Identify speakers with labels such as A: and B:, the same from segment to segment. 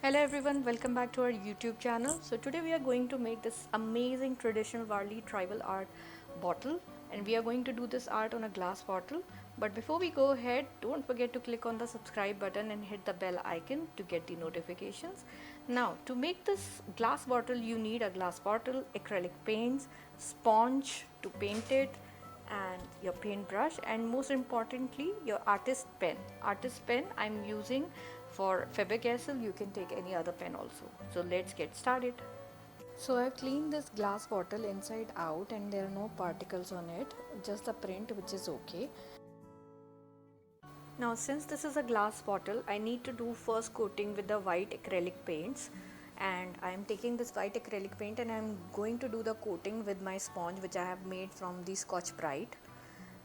A: Hello everyone, welcome back to our YouTube channel. So today we are going to make this amazing traditional Varli tribal art bottle, and we are going to do this art on a glass bottle. But before we go ahead, don't forget to click on the subscribe button and hit the bell icon to get the notifications. Now to make this glass bottle you need a glass bottle, acrylic paints, sponge to paint it, and your paintbrush, and most importantly your artist pen I'm using for Faber-Castell. You can take any other pen also. So let's get started. So I've cleaned this glass bottle inside out and there are no particles on it, just the print, which is okay. Now since this is a glass bottle, I need to do first coating with the white acrylic paints, and I am taking this white acrylic paint and I am going to do the coating with my sponge which I have made from the Scotch-Brite.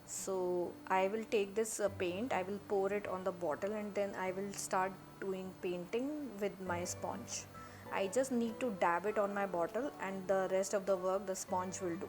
A: So I will take this paint, I will pour it on the bottle, and then I will start doing painting with my sponge. I just need to dab it on my bottle and the rest of the work the sponge will do.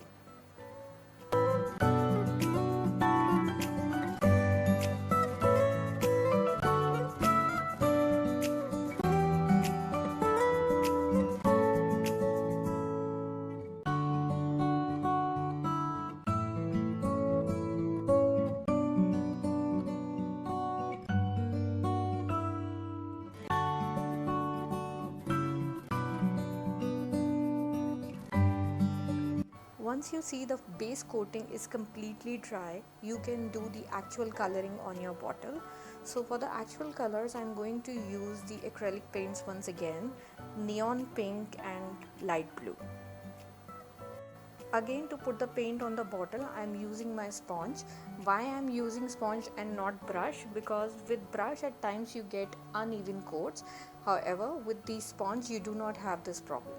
A: Once you see the base coating is completely dry, you can do the actual coloring on your bottle. So for the actual colors, I'm going to use the acrylic paints once again, neon pink and light blue. Again, to put the paint on the bottle, I'm using my sponge. Why I'm using sponge and not brush? Because with brush at times you get uneven coats. However, with the sponge you do not have this problem.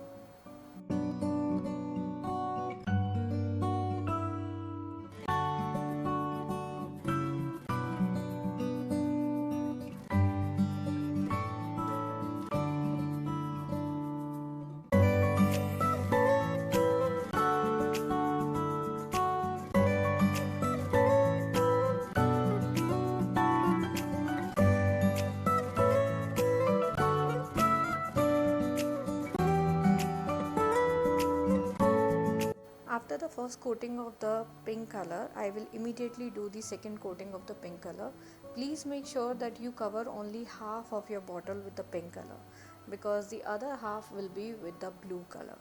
A: After the first coating of the pink color, I will immediately do the second coating of the pink color. Please make sure that you cover only half of your bottle with the pink color, because the other half will be with the blue color.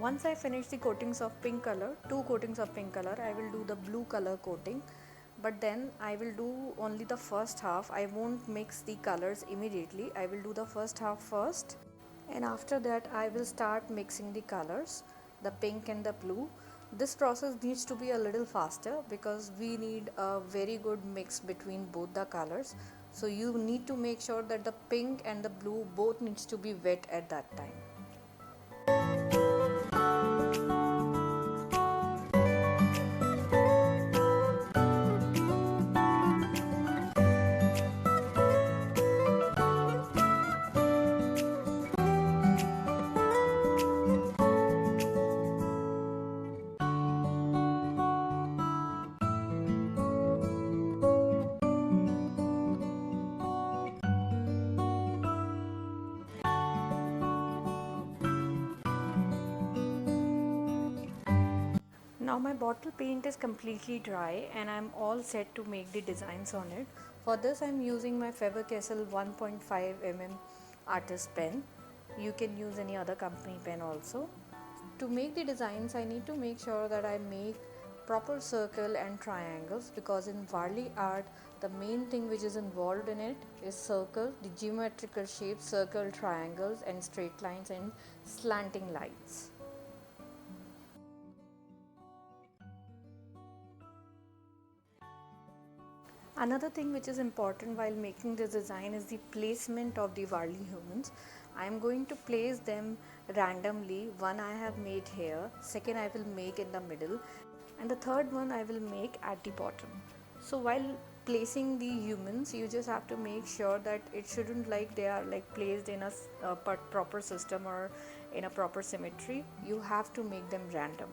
A: Once I finish the coatings of pink color, two coatings of pink color, I will do the blue color coating. But then I will do only the first half. I won't mix the colors immediately. I will do the first half first, and after that I will start mixing the colors, the pink and the blue. This process needs to be a little faster because we need a very good mix between both the colors. So you need to make sure that the pink and the blue both needs to be wet at that time. Now my bottle paint is completely dry and I'm all set to make the designs on it. For this I'm using my Faber-Castell 1.5 mm artist pen. You can use any other company pen also. To make the designs I need to make sure that I make proper circle and triangles, because in Varli art the main thing which is involved in it is circle, the geometrical shapes, circle, triangles and straight lines and slanting lines. Another thing which is important while making this design is the placement of the Varli humans. I am going to place them randomly. One I have made here, second I will make in the middle, and the third one I will make at the bottom. So while placing the humans, you just have to make sure that it shouldn't like they are like placed in a proper system or in a proper symmetry. You have to make them random.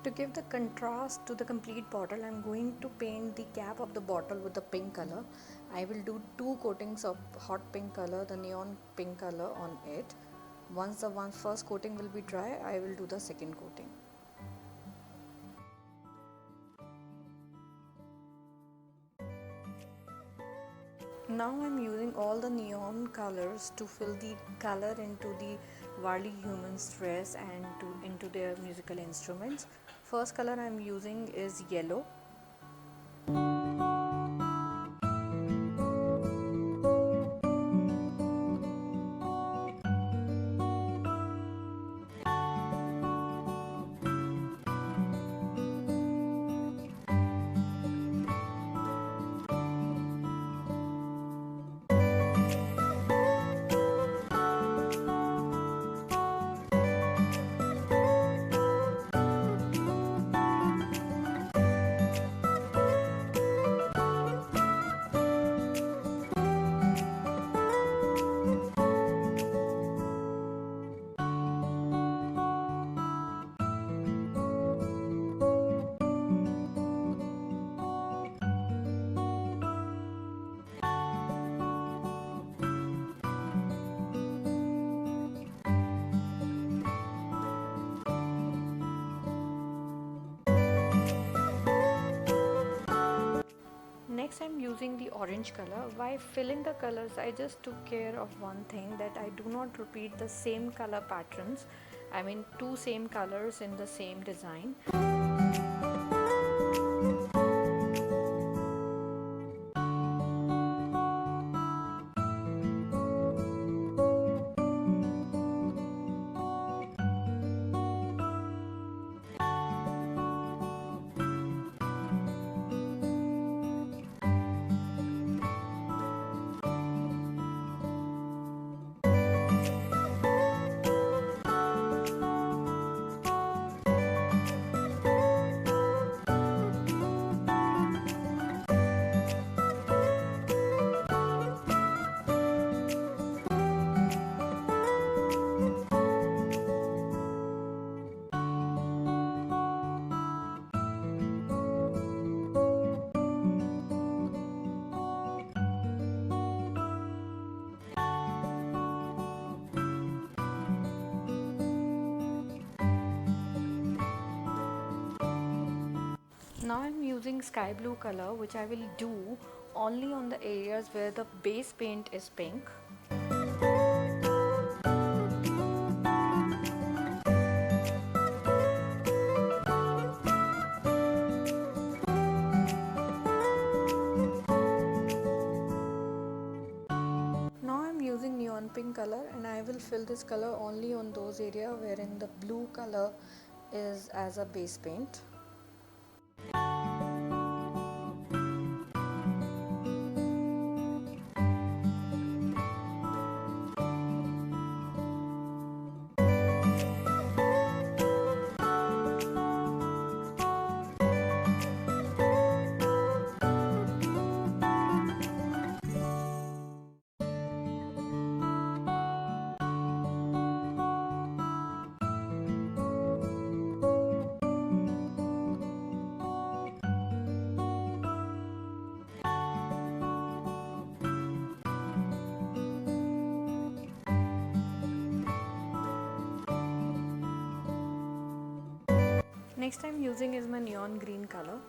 A: To give the contrast to the complete bottle, I'm going to paint the cap of the bottle with the pink color. I will do 2 coatings of hot pink color, the neon pink color on it. Once the first coating will be dry, I will do the second coating. Now I'm using all the neon colors to fill the color into the Varley humans dress and into their musical instruments. First color I'm using is yellow. Next I'm using the orange color. While filling the colors, I just took care of one thing, that I do not repeat the same color patterns. I mean two same colors in the same design. Now I'm using sky blue color, which I will do only on the areas where the base paint is pink. Now I'm using neon pink color, and I will fill this color only on those areas wherein the blue color is as a base paint. Next I'm using is my neon green color.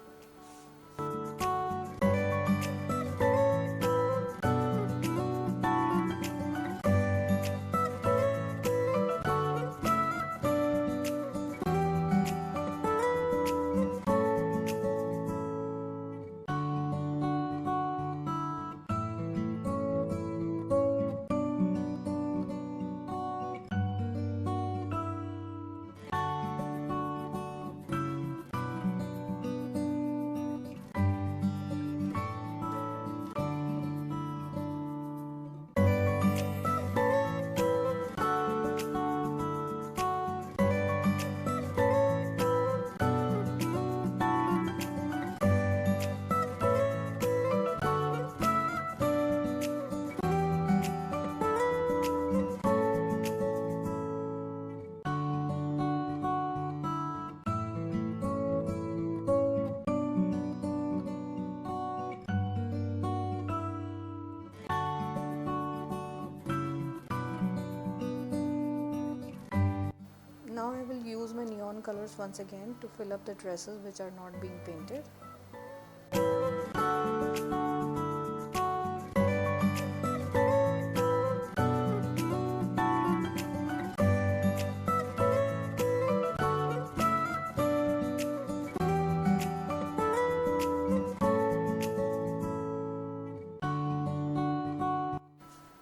A: Now I will use my neon colors once again to fill up the dresses which are not being painted.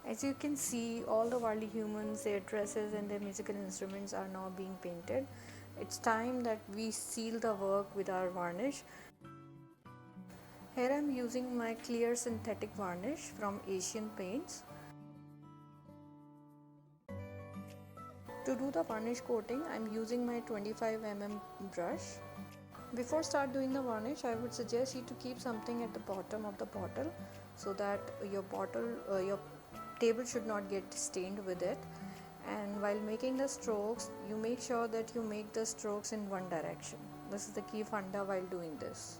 A: As you can see, all the Warli humans, their dresses and their musical instruments are now being painted. It's time that we seal the work with our varnish. Here I am using my clear synthetic varnish from Asian Paints. To do the varnish coating, I am using my 25 mm brush. Before start doing the varnish, I would suggest you to keep something at the bottom of the bottle so that your table should not get stained with it. And while making the strokes, you make sure that you make the strokes in one direction. This is the key funda while doing this.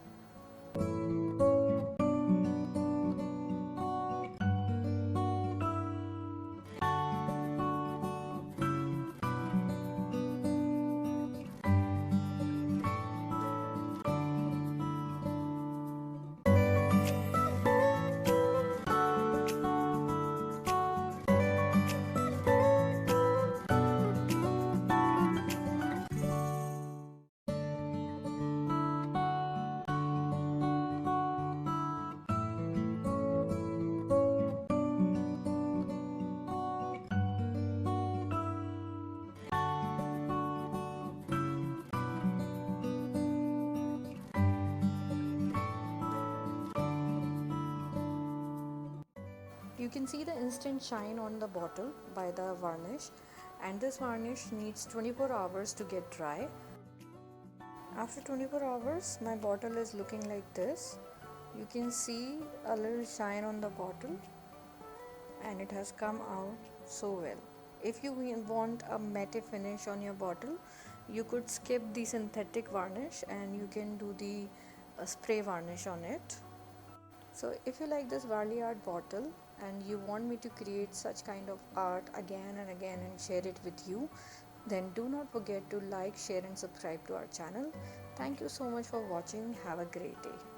A: you can see the instant shine on the bottle by the varnish, and this varnish needs 24 hours to get dry. After 24 hours my bottle is looking like this. You can see a little shine on the bottle and it has come out so well. If you want a matte finish on your bottle, you could skip the synthetic varnish and you can do the spray varnish on it. So if you like this Varley art bottle and you want me to create such kind of art again and again and share it with you, then do not forget to like, share and subscribe to our channel. Thank you so much for watching. Have a great day.